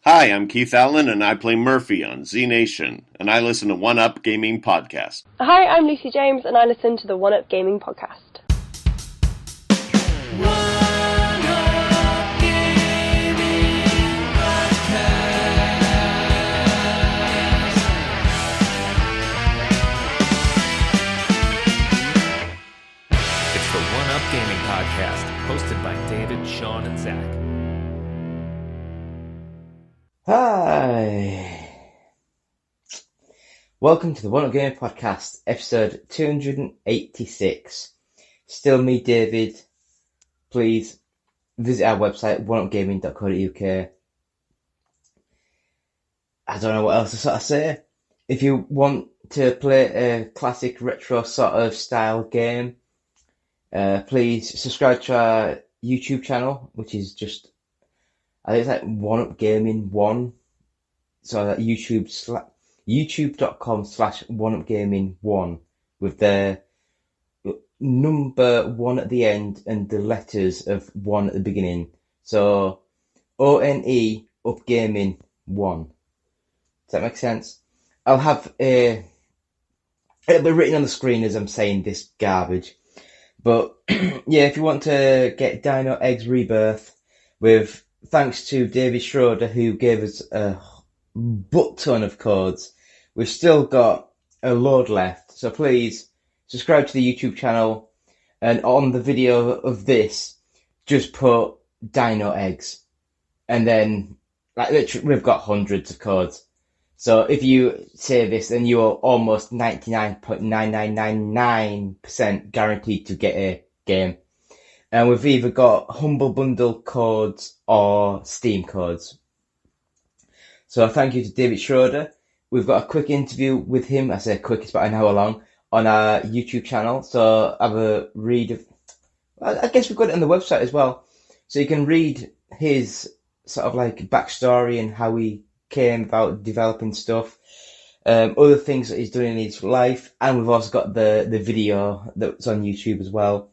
Hi, I'm Keith Allen, and I play Murphy on Z Nation, and I listen to One Up Gaming Podcast. Hi, I'm Lucy James, and I listen to the One Up Gaming Podcast. It's the One Up Gaming Podcast, hosted by David, Sean, and Zach. Hi. Welcome to the One Up Gaming Podcast, episode 286. Still me, David. Please visit our website, oneupgaming.co.uk. I don't know what else to sort of say. If you want to play a classic retro sort of style game, please subscribe to our YouTube channel, which is just, I think it's like One Up Gaming 1. So that youtube.com/oneupgaming1 with the number 1 at the end and the letters of 1 at the beginning. So ONE Up Gaming 1. Does that make sense? I'll have it'll be written on the screen as I'm saying this garbage. But yeah, if you want to get Dino Eggs Rebirth, with thanks to David Schroeder, who gave us a butt ton of codes, we've still got a load left. So please subscribe to the YouTube channel, and on the video of this, just put Dino Eggs, and then like literally we've got hundreds of codes. So if you say this, then you're almost 99.9999% guaranteed to get a game. And we've either got Humble Bundle codes or Steam codes. So thank you to David Schroeder. We've got a quick interview with him. I say quick, it's about an hour long, on our YouTube channel. So have a read of, I guess we've got it on the website as well. So you can read his sort of like backstory and how he came about developing stuff, other things that he's doing in his life, and we've also got the video that's on YouTube as well.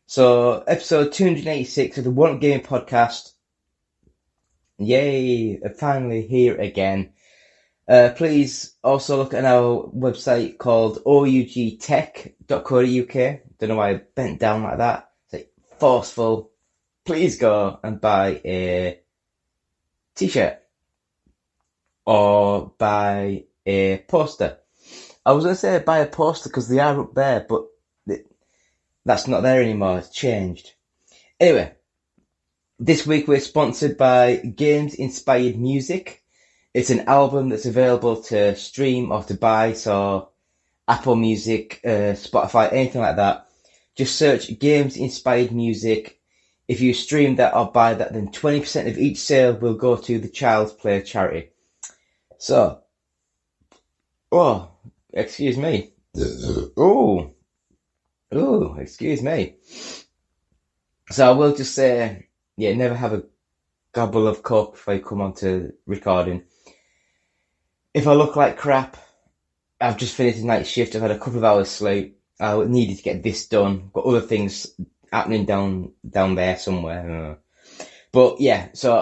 So episode 286 of the One Up Gaming Podcast. Yay, finally here again. Please also look at our website called ougtech.co.uk. Don't know why I bent down like that. It's like forceful. Please go and buy a t-shirt or buy a poster. I was going to say buy a poster because they are up there, but that's not there anymore. It's changed. Anyway, this week we're sponsored by Games Inspired Music. It's an album that's available to stream or to buy, so Apple Music, Spotify, anything like that. Just search Games Inspired Music. If you stream that or buy that, then 20% of each sale will go to the Child's Play charity. So, excuse me. Excuse me. So I will just say, yeah, never have a gobble of coke before you come on to recording. If I look like crap, I've just finished the night shift, I've had a couple of hours sleep, I needed to get this done, got other things happening down there somewhere. But yeah, so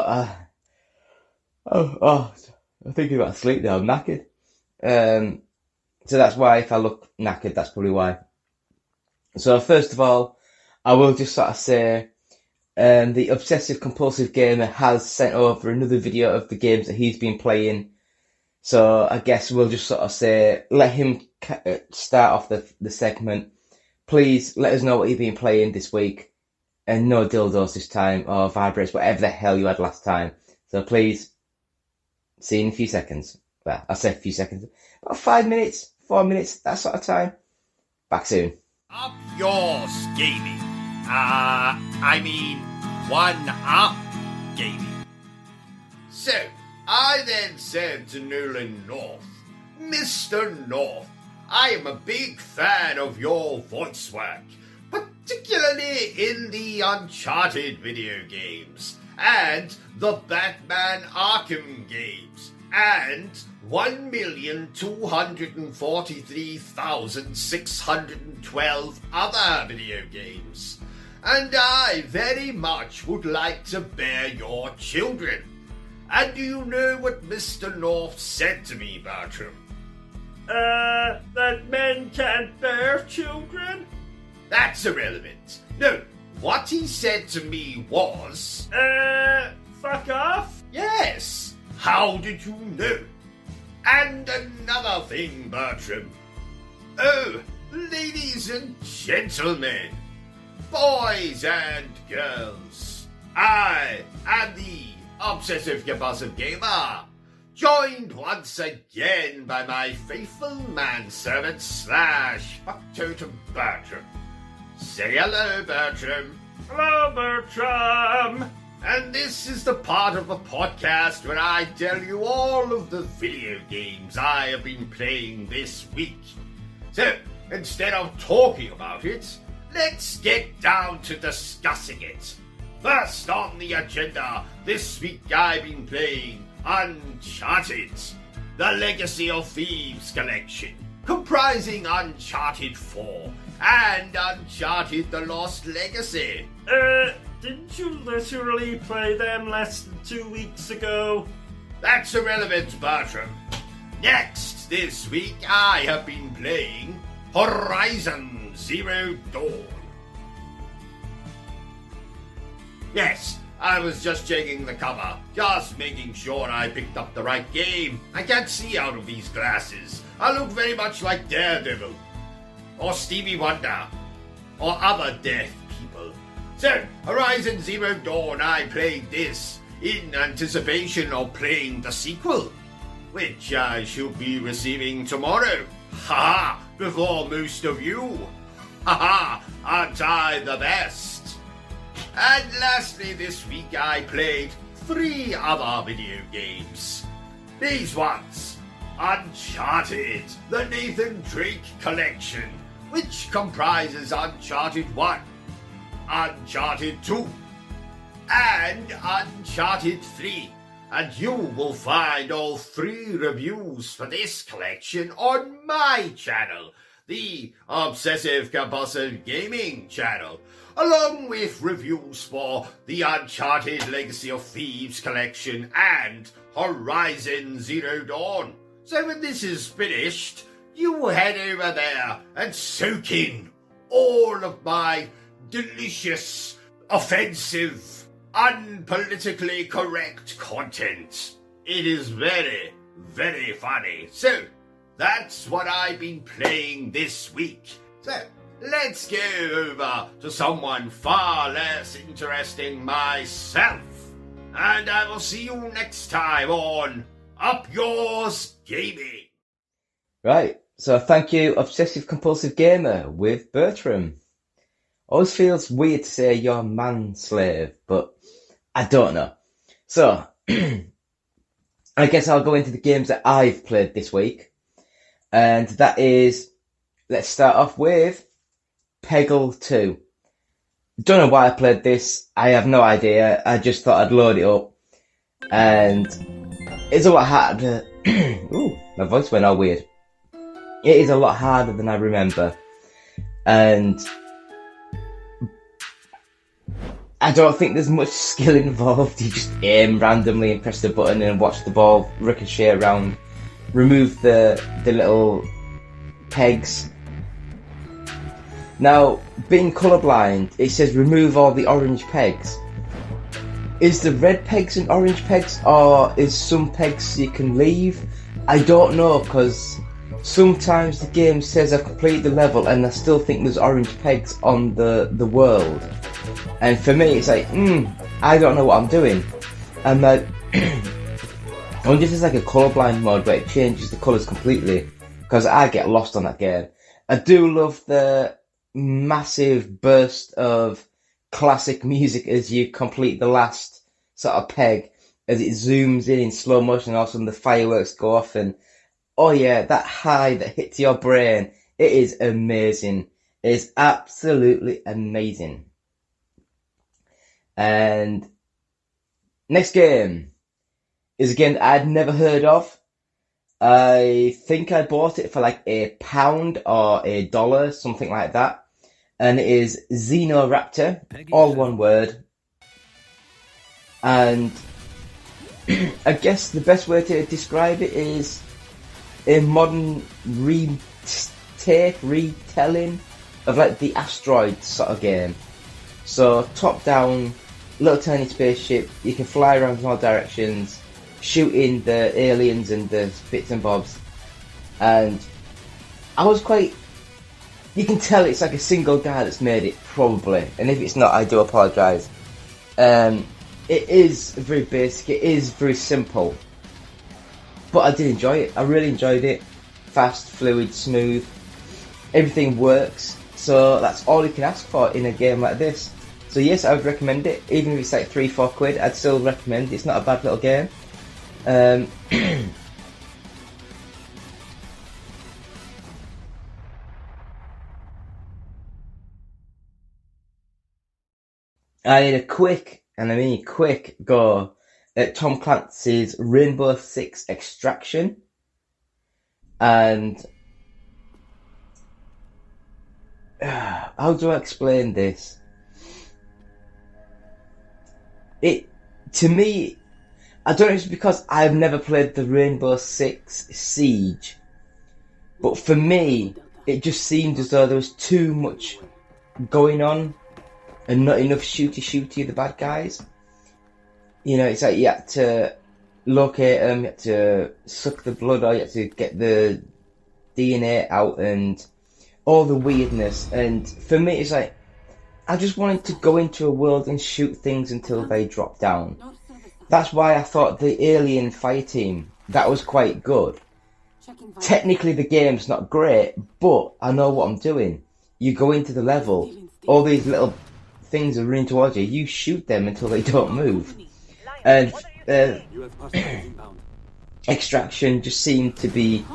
I'm thinking about sleep now, I'm knackered. So that's why, if I look knackered, that's probably why. So first of all, I will just sort of say, the Obsessive Compulsive Gamer has sent over another video of the games that he's been playing. So I guess we'll just sort of say, let him start off the segment. Please let us know what you've been playing this week. And no dildos this time, or vibrates, whatever the hell you had last time. So please, see you in a few seconds. Well, I say a few seconds. About 5 minutes, 4 minutes, that sort of time. Back soon. Up yours, gaming. One Up Gaming. So, I then said to Nolan North, Mr. North, I am a big fan of your voice work, particularly in the Uncharted video games, and the Batman Arkham games, and 1,243,612 other video games. And I very much would like to bear your children. And do you know what Mr. North said to me, Bertram? That men can't bear children? That's irrelevant. No, what he said to me was... Fuck off? Yes. How did you know? And another thing, Bertram. Oh, ladies and gentlemen, boys and girls, I am the Obsessive Compulsive Gamer, joined once again by my faithful manservant / fucktotem Bertram. Say hello, Bertram. Hello, Bertram. And this is the part of the podcast where I tell you all of the video games I have been playing this week. So, instead of talking about it, let's get down to discussing it. First on the agenda, this week I've been playing Uncharted, the Legacy of Thieves collection, comprising Uncharted 4 and Uncharted The Lost Legacy. Didn't you literally play them less than 2 weeks ago? That's irrelevant, Bertram. Next, this week I have been playing Horizon Zero Dawn. Yes, I was just checking the cover, just making sure I picked up the right game. I can't see out of these glasses. I look very much like Daredevil, or Stevie Wonder, or other deaf people. So, Horizon Zero Dawn, I played this in anticipation of playing the sequel, which I should be receiving tomorrow. Haha, before most of you. Haha, aren't I the best? And lastly, this week I played 3 other video games. These ones: Uncharted, the Nathan Drake Collection, which comprises Uncharted 1, Uncharted 2, and Uncharted 3. And you will find all 3 reviews for this collection on my channel, the Obsessive Compulsive Gaming channel, along with reviews for the Uncharted Legacy of Thieves collection and Horizon Zero Dawn. So when this is finished, you head over there and soak in all of my delicious, offensive, unpolitically correct content. It is very, very funny. So, that's what I've been playing this week. So, let's go over to someone far less interesting myself. And I will see you next time on Up Yours Gaming. Right, so thank you, Obsessive Compulsive Gamer, with Bertram. Always feels weird to say you're manslave, but I don't know. So, I guess I'll go into the games that I've played this week. And that is, let's start off with Peggle 2. Don't know why I played this. I have no idea. I just thought I'd load it up. And it's a lot harder. Ooh, my voice went all weird. It is a lot harder than I remember. And I don't think there's much skill involved. You just aim randomly and press the button and watch the ball ricochet around. Remove the little pegs. Now, being colourblind, it says remove all the orange pegs. Is the red pegs and orange pegs, or is some pegs you can leave? I don't know, because sometimes the game says I've completed the level and I still think there's orange pegs on the world. And for me, it's like, I don't know what I'm doing. I'm like, I wonder if there's like a colourblind mode where it changes the colours completely, because I get lost on that game. I do love the massive burst of classic music as you complete the last sort of peg, as it zooms in slow motion, and all of a sudden the fireworks go off, and oh yeah, that high that hits your brain, it is amazing. It is absolutely amazing. And next game is a game that I'd never heard of. I think I bought it for like £1 or $1, something like that. And it is XenoRaptor, all one word. And I guess the best way to describe it is a modern retelling of like the Asteroid sort of game. So top down, little tiny spaceship, you can fly around in all directions, shooting the aliens and the bits and bobs. And I was quite... You can tell it's like a single guy that's made it, probably. And if it's not, I do apologise. It is very basic, it is very simple. But I did enjoy it, I really enjoyed it. Fast, fluid, smooth. Everything works. So that's all you can ask for in a game like this. So yes, I would recommend it. Even if it's like £3-4, I'd still recommend it. It's not a bad little game. I had a quick, and I mean quick, go at Tom Clancy's Rainbow Six Extraction. And how do I explain this? To me, I don't know if it's because I've never played the Rainbow Six Siege, but for me, it just seemed as though there was too much going on and not enough shooty of the bad guys. You know, it's like you had to locate them, you had to suck the blood, or you had to get the DNA out and all the weirdness. And for me, it's like, I just wanted to go into a world and shoot things until they drop down. That's why I thought the alien fire team, that was quite good. Technically the game's not great, but I know what I'm doing. You go into the level, all these little things are running towards you, you shoot them until they don't move. And Extraction just seemed to be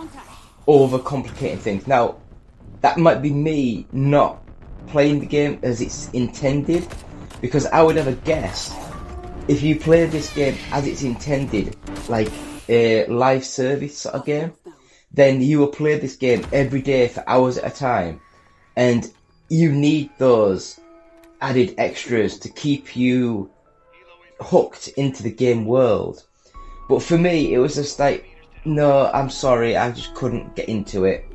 overcomplicating things. Now, that might be me not playing the game as it's intended, because I would have a guess, if you play this game as it's intended, like a live service sort of game, then you will play this game every day for hours at a time, and you need those added extras to keep you hooked into the game world. But for me, it was just like, no, I'm sorry, I just couldn't get into it.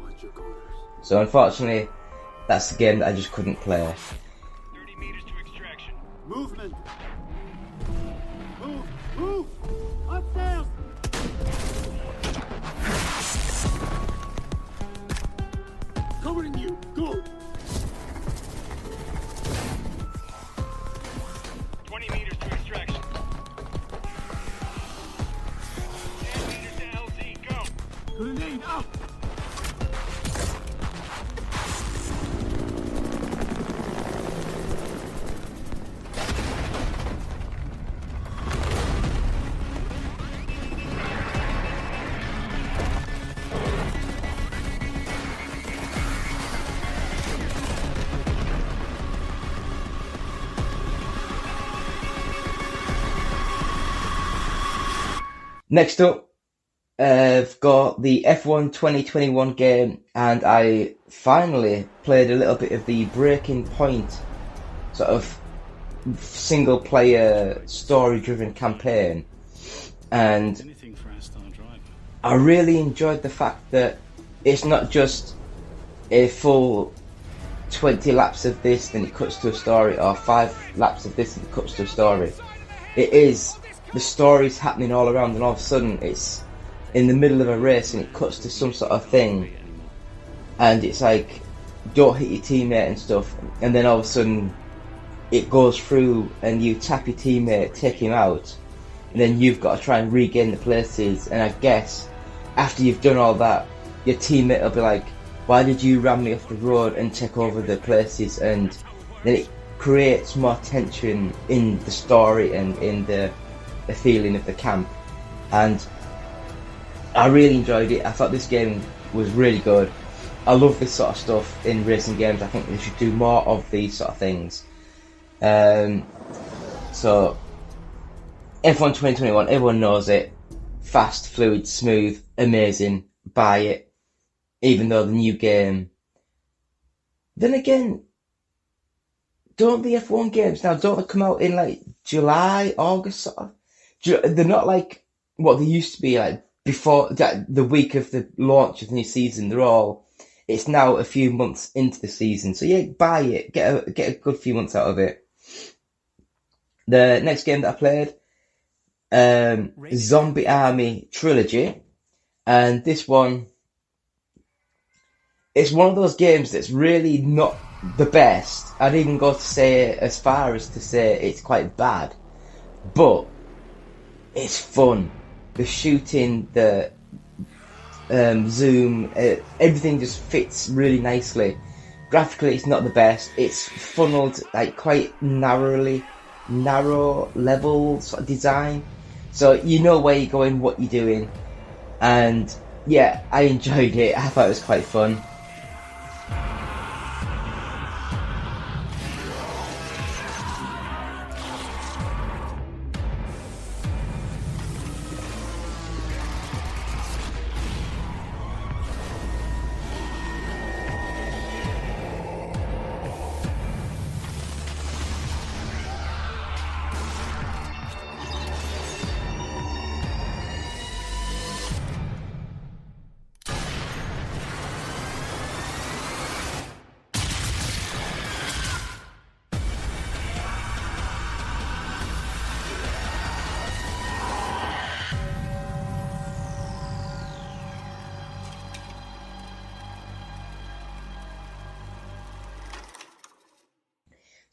So unfortunately, that's the game that I just couldn't play. 30 meters to extraction. Movement! Move! Upstairs! Covering you! Go! 20 meters to extraction. 10 meters to LZ. Go! Grenade out! Next up, I've got the F1 2021 game, and I finally played a little bit of the Breaking Point sort of single player story driven campaign, and I really enjoyed the fact that it's not just a full 20 laps of this then it cuts to a story, or 5 laps of this and it cuts to a story. It is, the story's happening all around, and all of a sudden it's in the middle of a race and it cuts to some sort of thing, and it's like, don't hit your teammate and stuff, and then all of a sudden it goes through and you tap your teammate, take him out, and then you've got to try and regain the places. And I guess after you've done all that, your teammate will be like, why did you ram me off the road and take over the places? And then it creates more tension in the story and in the feeling of the camp. And I really enjoyed it. I thought this game was really good. I love this sort of stuff in racing games. I think they should do more of these sort of things. So F1 2021, everyone knows it. Fast, fluid, smooth, amazing. Buy it. Even though the new game. Then again, don't the F1 games now, don't they come out in like July, August sort of? They're not like what they used to be like before the week of the launch of the new season. It's now a few months into the season. So yeah, buy it. Get a good few months out of it. The next game that I played, Zombie Army Trilogy. And this one, it's one of those games that's really not the best. I'd even go to say as far as to say it's quite bad. But it's fun. The shooting, the zoom, everything just fits really nicely. Graphically, it's not the best. It's funneled like quite narrow level sort of design, so you know where you're going, what you're doing, and yeah, I enjoyed it. I thought it was quite fun.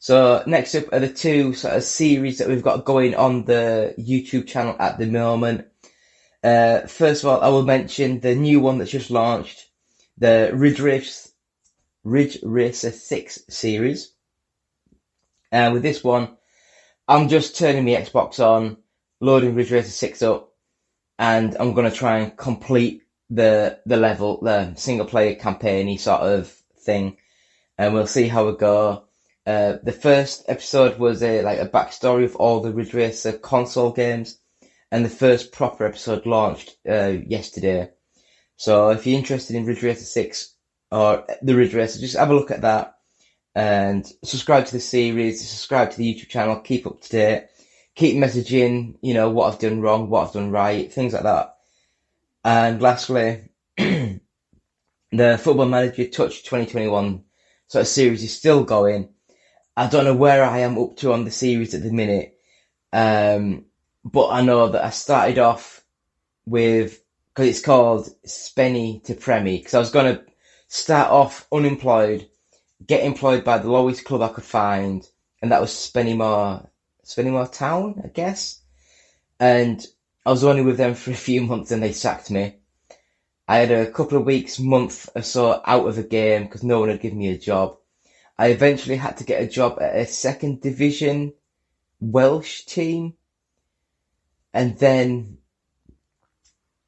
So next up are the two sort of series that we've got going on the YouTube channel at the moment. First of all, I will mention the new one that's just launched, the Ridge Racer 6 series. And with this one, I'm just turning my Xbox on, loading Ridge Racer 6 up, and I'm going to try and complete the level, the single player campaign-y sort of thing. And we'll see how we go. The first episode was a backstory of all the Ridge Racer console games, and the first proper episode launched yesterday. So if you're interested in Ridge Racer 6 or the Ridge Racer, just have a look at that and subscribe to the series, subscribe to the YouTube channel, keep up to date, keep messaging, what I've done wrong, what I've done right, things like that. And lastly, the Football Manager Touch 2021 sort of series is still going. I don't know where I am up to on the series at the minute, but I know that I started off with, because it's called Spenny to Premi, because I was going to start off unemployed, get employed by the lowest club I could find, and that was Spennymoor Town, I guess. And I was only with them for a few months and they sacked me. I had a couple of weeks, month or so out of the game because no one had given me a job. I eventually had to get a job at a second division Welsh team. And then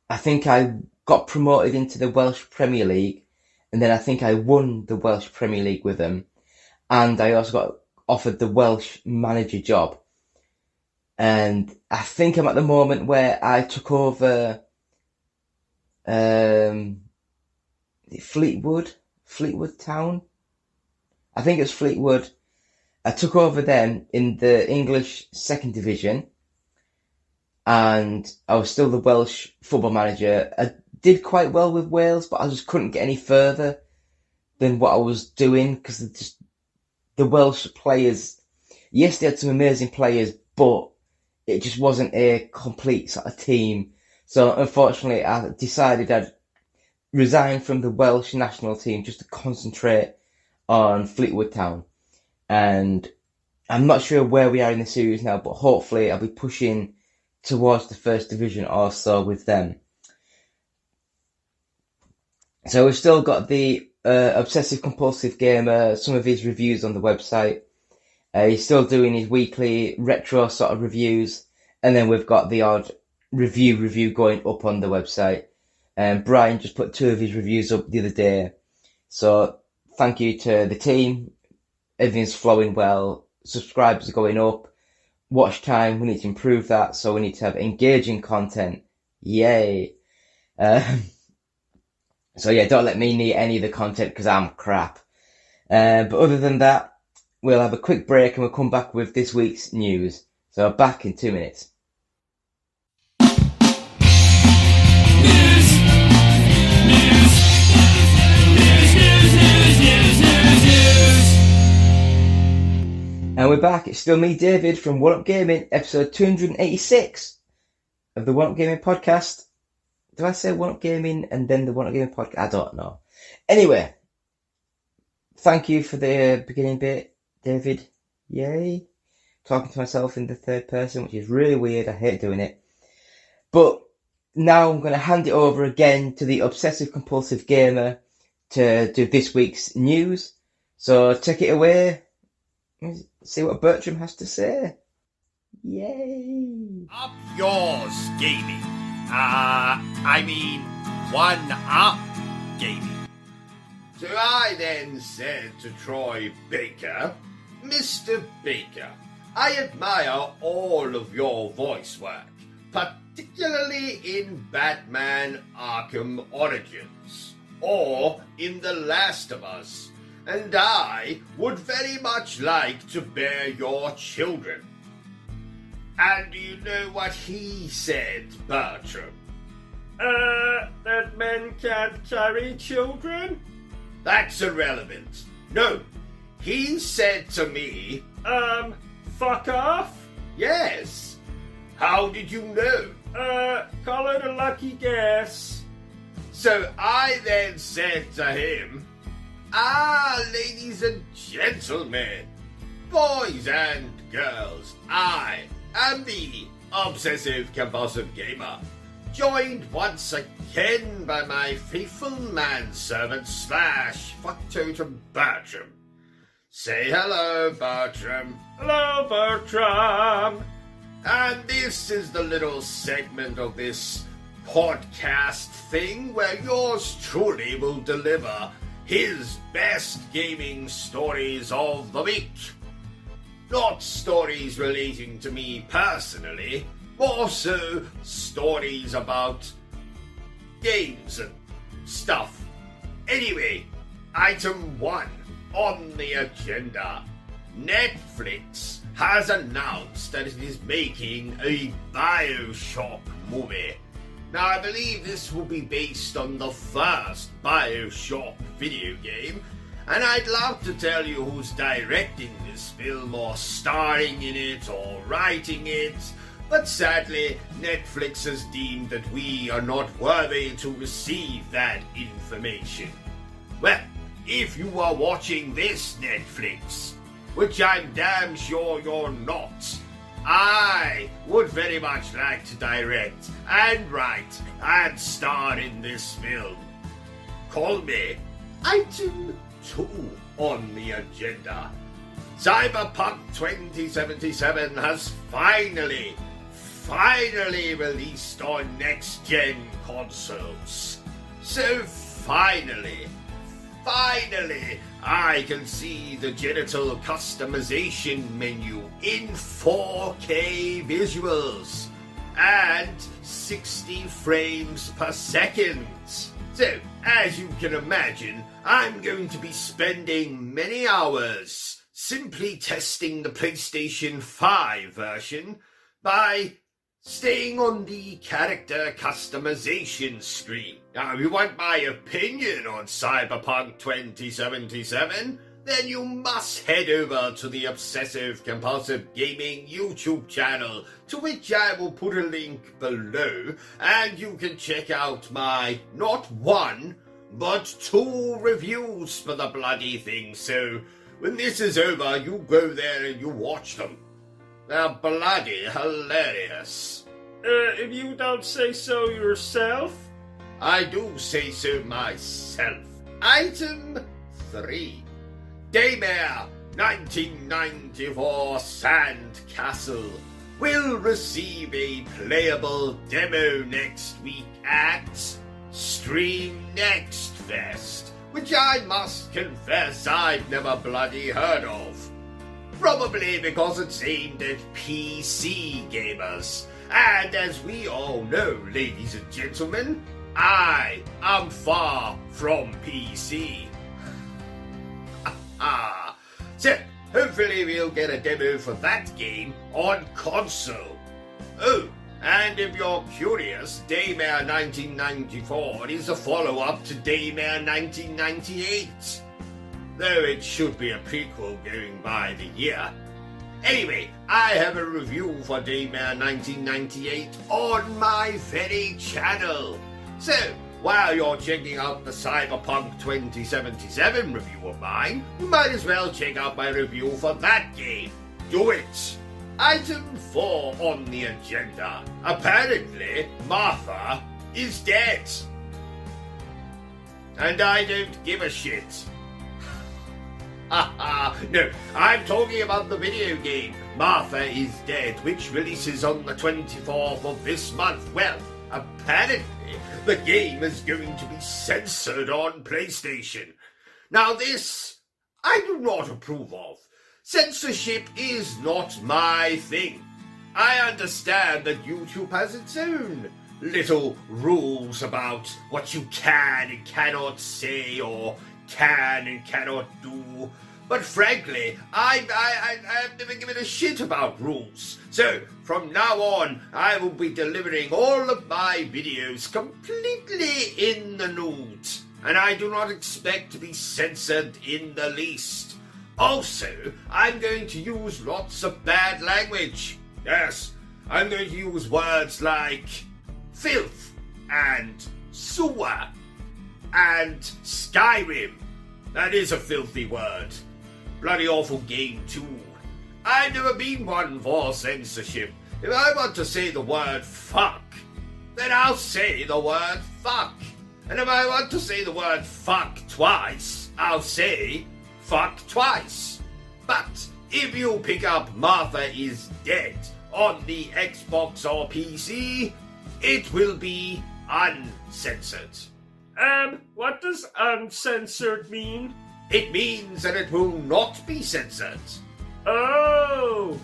I think I got promoted into the Welsh Premier League. And then I think I won the Welsh Premier League with them. And I also got offered the Welsh manager job. And I think I'm at the moment where I took over Fleetwood Town. I think it's Fleetwood. I took over them in the English second division, and I was still the Welsh football manager. I did quite well with Wales, but I just couldn't get any further than what I was doing because the Welsh players, yes, they had some amazing players, but it just wasn't a complete sort of team. So unfortunately, I decided I'd resign from the Welsh national team just to concentrate on Fleetwood Town. And I'm not sure where we are in the series now, but hopefully I'll be pushing towards the first division or so with them. So we've still got the Obsessive Compulsive Gamer, some of his reviews on the website. He's still doing his weekly retro sort of reviews. And then we've got the odd review going up on the website. And Brian just put 2 of his reviews up the other day. So thank you to the team. Everything's flowing well. Subscribers are going up. Watch time, we need to improve that. So we need to have engaging content. Yay. So yeah, don't let me need any of the content because I'm crap. But other than that, we'll have a quick break and we'll come back with this week's news. So back in 2 minutes. we're back. It's still me, David, from One Up Gaming, episode 286 of the One Up Gaming podcast. Did I say One Up Gaming and then the One Up Gaming podcast? I don't know. Anyway, thank you for the beginning bit, David. Yay. Talking to myself in the third person, which is really weird. I hate doing it. But now I'm going to hand it over again to the Obsessive Compulsive Gamer to do this week's news. So take it away. See what Bertram has to say. Yay. Up yours, gaming. One Up Gaming. So I then said to Troy Baker, Mr. Baker, I admire all of your voice work, particularly in Batman Arkham Origins, or in The Last of Us, and I would very much like to bear your children. And do you know what he said, Bertram? That men can't carry children? That's irrelevant. No, he said to me, Fuck off? yes. How did you know? Call it a lucky guess. So I then said to him, ladies and gentlemen, boys and girls, I am the Obsessive Compulsive Gamer, joined once again by my faithful manservant / fucktotem Bertram. Say hello, Bertram. Hello, Bertram. And this is the little segment of this podcast thing where yours truly will deliver his best gaming stories of the week. Not stories relating to me personally, more so stories about games and stuff. Anyway, item 1 on the agenda. Netflix has announced that it is making a BioShock movie. Now, I believe this will be based on the first BioShock video game, and I'd love to tell you who's directing this film or starring in it or writing it, but sadly, Netflix has deemed that we are not worthy to receive that information. Well, if you are watching this, Netflix, which I'm damn sure you're not, I would very much like to direct and write and star in this film. Call me. Item 2 on the agenda. Cyberpunk 2077 has finally released on next-gen consoles. So finally, I can see the genital customization menu in 4K visuals and 60 frames per second. So, as you can imagine, I'm going to be spending many hours simply testing the PlayStation 5 version by staying on the character customization screen. Now, if you want my opinion on Cyberpunk 2077, then you must head over to the Obsessive Compulsive Gaming YouTube channel, to which I will put a link below, and you can check out my not one, but 2 reviews for the bloody thing. So, when this is over, you go there and you watch them. They're bloody hilarious. If you don't say so yourself. I do say so myself. Item 3. Daymare 1994 Sandcastle will receive a playable demo next week at Stream Next Fest, which I must confess I've never bloody heard of. Probably because it's aimed at PC gamers. And as we all know, ladies and gentlemen, I am far from PC. So, hopefully we'll get a demo for that game on console. Oh, and if you're curious, Daymare 1994 is a follow-up to Daymare 1998. Though it should be a prequel going by the year. Anyway, I have a review for Daymare 1998 on my very channel. So, while you're checking out the Cyberpunk 2077 review of mine, you might as well check out my review for that game. Do it! Item 4 on the agenda. Apparently, Martha is dead. And I don't give a shit. No, I'm talking about the video game Martha is Dead, which releases on the 24th of this month. Well, apparently the game is going to be censored on PlayStation. Now this, I do not approve of. Censorship is not my thing. I understand that YouTube has its own little rules about what you can and cannot say or can and cannot do. But frankly, I've never given a shit about rules. So, from now on, I will be delivering all of my videos completely in the nude. And I do not expect to be censored in the least. Also, I'm going to use lots of bad language. Yes, I'm going to use words like filth and sewer and Skyrim. That is a filthy word. Bloody awful game too. I've never been one for censorship. If I want to say the word fuck, then I'll say the word fuck. And if I want to say the word fuck twice, I'll say fuck twice. But if you pick up Martha is Dead on the Xbox or PC, it will be uncensored. What does uncensored mean? It means that it will not be censored. Oh!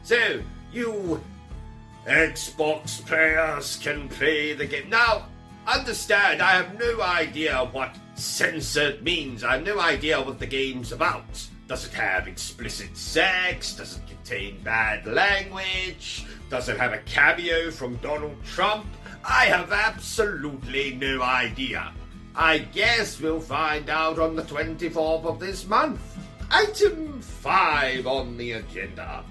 So, you Xbox players can play the game. Now, understand, I have no idea what censored means. I have no idea what the game's about. Does it have explicit sex? Does it contain bad language? Does it have a cameo from Donald Trump? I have absolutely no idea. I guess we'll find out on the 24th of this month. Item 5 on the agenda.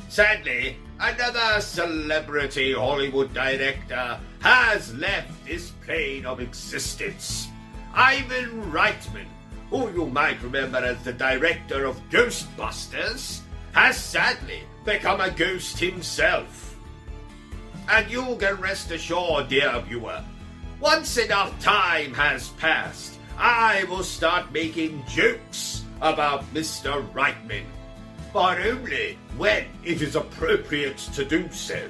Sadly, another celebrity Hollywood director has left this plane of existence. Ivan Reitman, who you might remember as the director of Ghostbusters, has sadly become a ghost himself. And you can rest assured, dear viewer, once enough time has passed, I will start making jokes about Mr. Reitman, but only when it is appropriate to do so.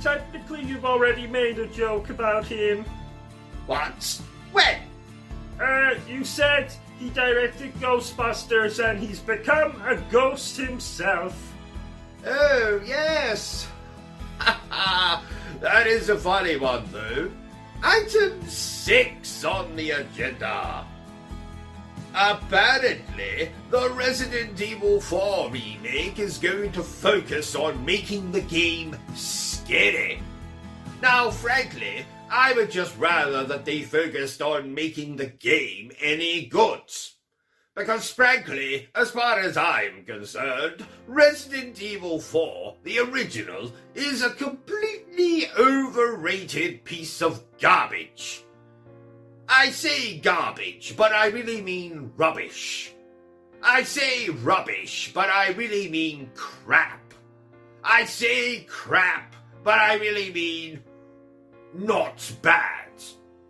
Technically you've already made a joke about him. What? When? You said he directed Ghostbusters and he's become a ghost himself. Oh, yes. That is a funny one, though. Item 6 on the agenda. Apparently, the Resident Evil 4 remake is going to focus on making the game scary. Now, frankly, I would just rather that they focused on making the game any good. Because frankly, as far as I'm concerned, Resident Evil 4, the original, is a completely overrated piece of garbage. I say garbage, but I really mean rubbish. I say rubbish, but I really mean crap. I say crap, but I really mean not bad.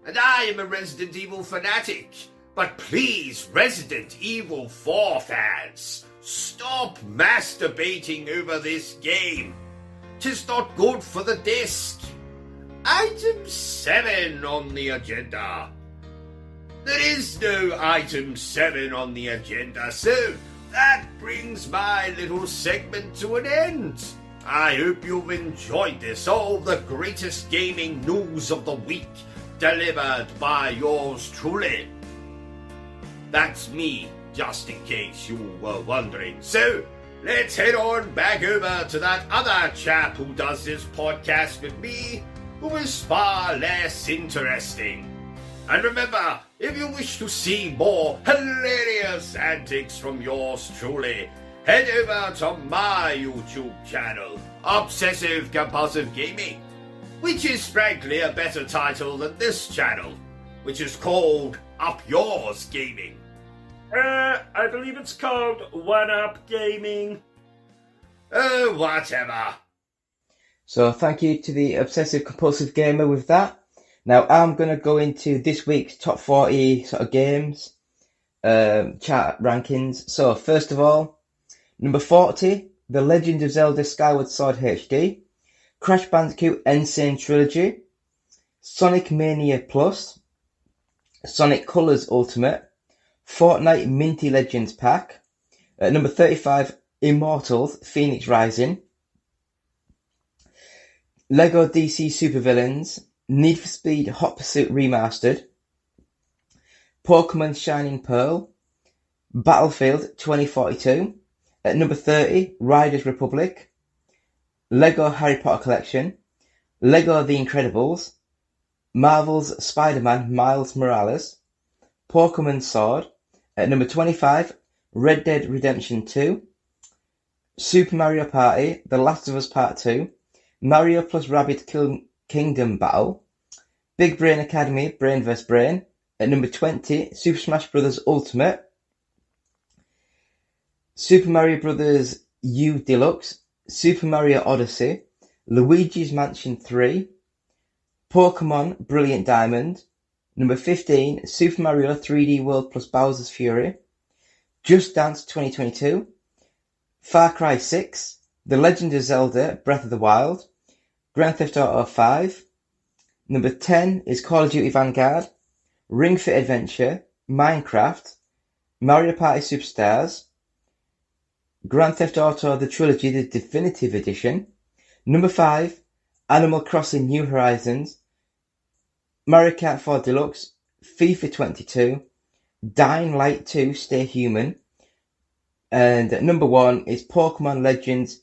And I am a Resident Evil fanatic. But please, Resident Evil 4 fans, stop masturbating over this game. 'Tis not good for the disc. Item 7 on the agenda. There is no item 7 on the agenda, so that brings my little segment to an end. I hope you've enjoyed this, all the greatest gaming news of the week, delivered by yours truly. That's me, just in case you were wondering. So, let's head on back over to that other chap who does this podcast with me, who is far less interesting. And remember, if you wish to see more hilarious antics from yours truly, head over to my YouTube channel, Obsessive Compulsive Gaming, which is frankly a better title than this channel, which is called Up Yours Gaming. I believe it's called One Up Gaming. Whatever. So thank you to the Obsessive Compulsive Gamer with that. Now I'm going to go into this week's top 40 sort of games, chart rankings. So first of all, number 40, The Legend of Zelda Skyward Sword HD, Crash Bandicoot Insane Trilogy, Sonic Mania Plus, Sonic Colors Ultimate, Fortnite Minty Legends Pack. At number 35, Immortals Phoenix Rising, Lego DC Supervillains, Need for Speed Hot Pursuit Remastered, Pokemon Shining Pearl, Battlefield 2042. At number 30, Riders Republic, Lego Harry Potter Collection, Lego The Incredibles, Marvel's Spider-Man Miles Morales, Pokemon Sword. At number 25, Red Dead Redemption 2, Super Mario Party, The Last of Us Part 2, Mario plus Rabbids Kingdom Battle, Big Brain Academy Brain vs. Brain. At number 20, Super Smash Bros. Ultimate, Super Mario Bros. U Deluxe, Super Mario Odyssey, Luigi's Mansion 3, Pokemon Brilliant Diamond. Number 15, Super Mario 3D World plus Bowser's Fury, Just Dance 2022, Far Cry 6, The Legend of Zelda Breath of the Wild, Grand Theft Auto 5. Number 10 is Call of Duty Vanguard, Ring Fit Adventure, Minecraft, Mario Party Superstars, Grand Theft Auto The Trilogy The Definitive Edition. Number 5, Animal Crossing New Horizons, Mario Kart 4 Deluxe, FIFA 22, Dying Light 2 Stay Human, and at number 1 is Pokemon Legends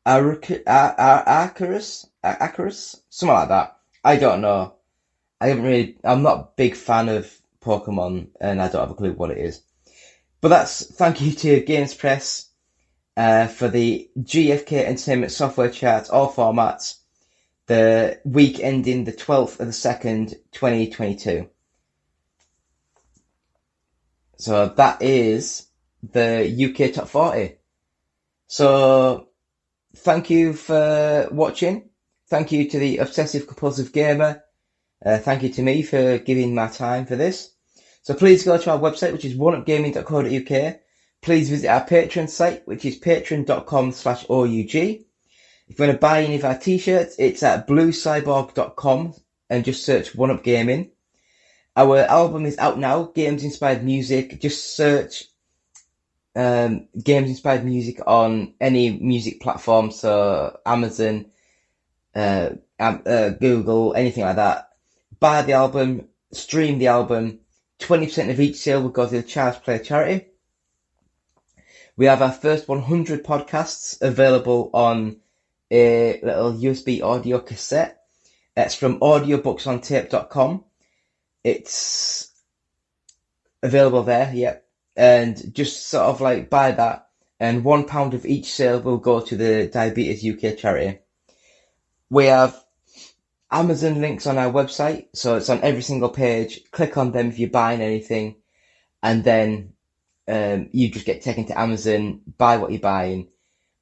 Arceus, something like that. I don't know. I'm not a big fan of Pokemon, and I don't have a clue what it is. But thank you to Games Press for the GFK Entertainment Software Charts, all formats, the week ending the 12th of the 2nd, 2022. So that is the UK Top 40. So thank you for watching. Thank you to the Obsessive Compulsive Gamer. Thank you to me for giving my time for this. So please go to our website, which is oneupgaming.co.uk. Please visit our Patreon site, which is patreon.com/OUG. If you want to buy any of our t-shirts, it's at bluecyborg.com and just search One Up Gaming. Our album is out now, Games Inspired Music. Just search Games Inspired Music on any music platform, so Amazon, Google, anything like that. Buy the album, stream the album. 20% of each sale will go to the Child's Play charity. We have our first 100 podcasts available on a little USB audio cassette. It's from audiobooksontape.com. It's available there, yep. And just sort of like buy that, and £1 of each sale will go to the Diabetes UK charity. We have Amazon links on our website, so it's on every single page. Click on them if you're buying anything, and then you just get taken to Amazon, buy what you're buying.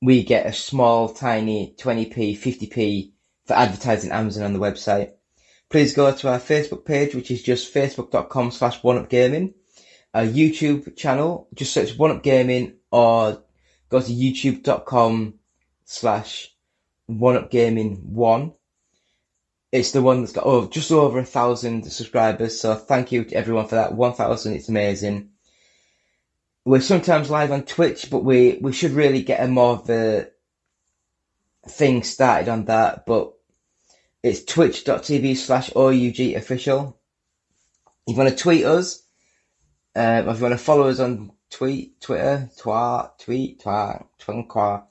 We get a small, tiny 20p, 50p for advertising Amazon on the website. Please go to our Facebook page, which is just facebook.com/oneupgaming. Our YouTube channel, just search One Up Gaming, or go to youtube.com/oneupgaming1. It's the one that's got just over 1,000 subscribers, so thank you to everyone for that. 1,000, it's amazing. We're sometimes live on Twitch, but we should really get a more of a thing started on that, but it's twitch.tv/OUG official. If you want to tweet us, or if you want to follow us on Twitter, Twinkwa.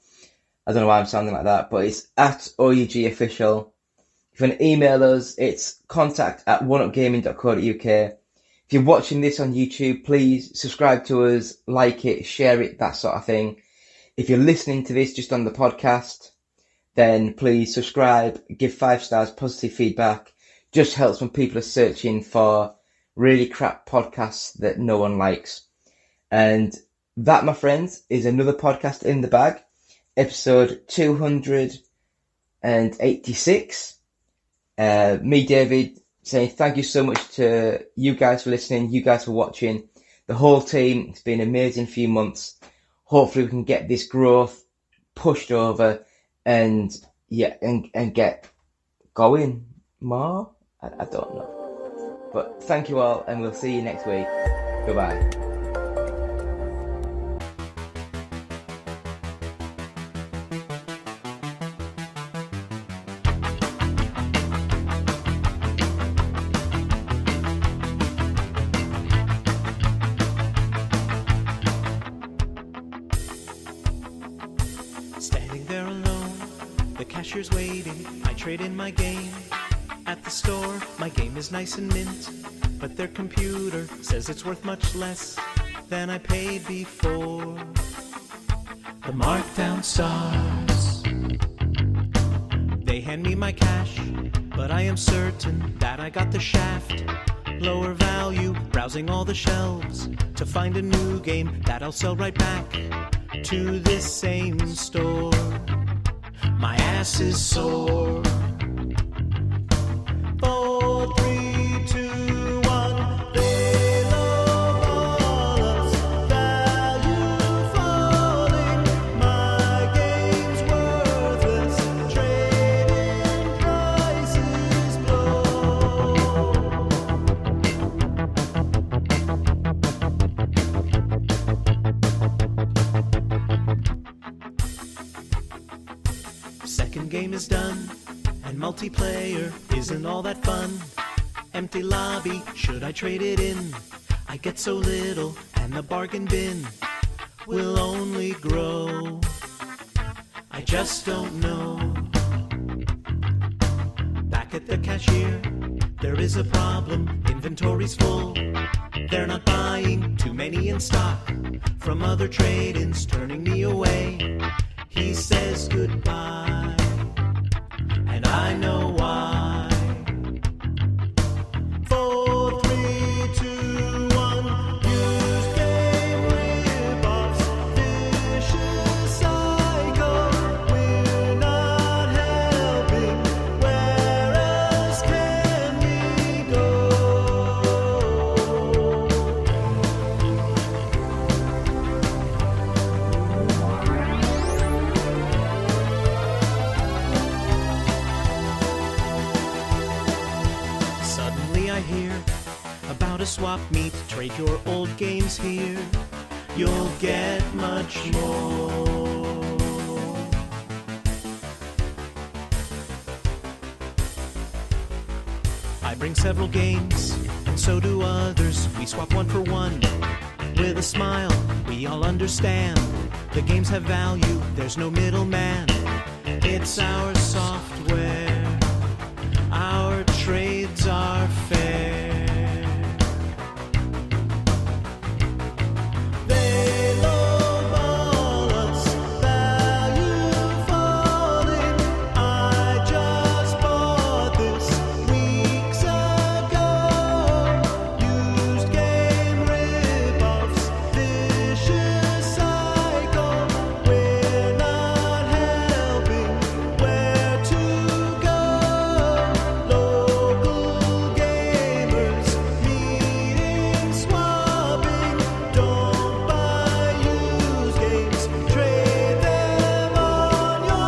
I don't know why I'm sounding like that, but it's at OUG official. If you want to email us, it's contact@oneupgaming.co.uk. If you're watching this on YouTube, please subscribe to us, like it, share it, that sort of thing. If you're listening to this just on the podcast, then please subscribe, give 5 stars, positive feedback. Just helps when people are searching for really crap podcasts that no one likes. And that, my friends, is another podcast in the bag, episode 286. Me, David, saying thank you so much to you guys for listening, you guys for watching, the whole team. It's been an amazing few months. Hopefully we can get this growth pushed over and get going more. I don't know. But thank you all, and we'll see you next week. Goodbye. Standing there alone, the cashier's waiting. I trade in my game. At the store, my game is nice and mint, but their computer says it's worth much less than I paid before. The markdown starts. They hand me my cash, but I am certain that I got the shaft. Lower value, browsing all the shelves to find a new game that I'll sell right back to this same store. My ass is sore. 4, 3, 2, 1. They lowball us. Value falling. My game's worthless. Trading prices blow. Second game is done, and multiplayer isn't all that fun. Empty lobby, should I trade it in? I get so little, and the bargain bin will only grow. I just don't know. Back at the cashier, there is a problem. Inventory's full. They're not buying too many in stock. From other trade-ins, turning me away. He says goodbye, and I know why. 4, 3, 2, 1. Used game rip-offs, vicious cycle. We're not helping. Where else can we go? Suddenly I hear about a swap meet. Trade your old games here. You'll get much more. I bring several games, and so do others. We swap one for one. With a smile, we all understand. The games have value, there's no middleman. It's our software. Our trades are fair. They lowball us, value falling. I just bought this weeks ago. Used game rip-offs, vicious cycle. We're not helping. Where to go? Local gamers meeting, swapping. Don't buy used games, trade them on your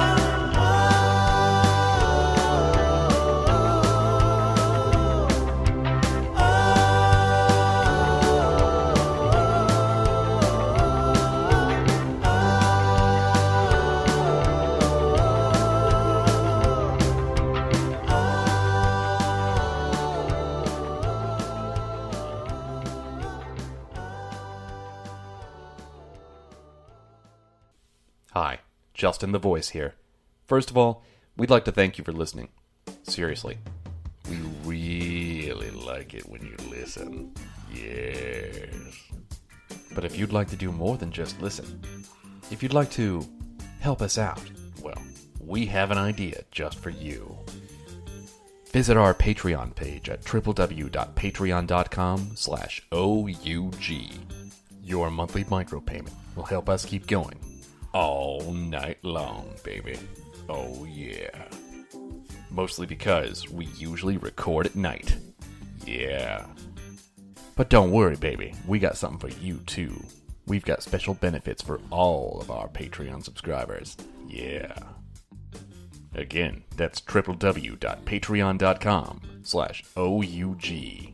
Hi, Justin the Voice here. First of all, we'd like to thank you for listening. Seriously. We really like it when you listen. Yes. But if you'd like to do more than just listen, If you'd like to help us out, well, we have an idea just for you. Visit our Patreon page at www.patreon.com/OUG. Your monthly micropayment will help us keep going all night long, baby. Oh yeah. Mostly because we usually record at night. Yeah. But don't worry, baby. We got something for you, too. We've got special benefits for all of our Patreon subscribers. Yeah. Again, that's www.patreon.com/OUG.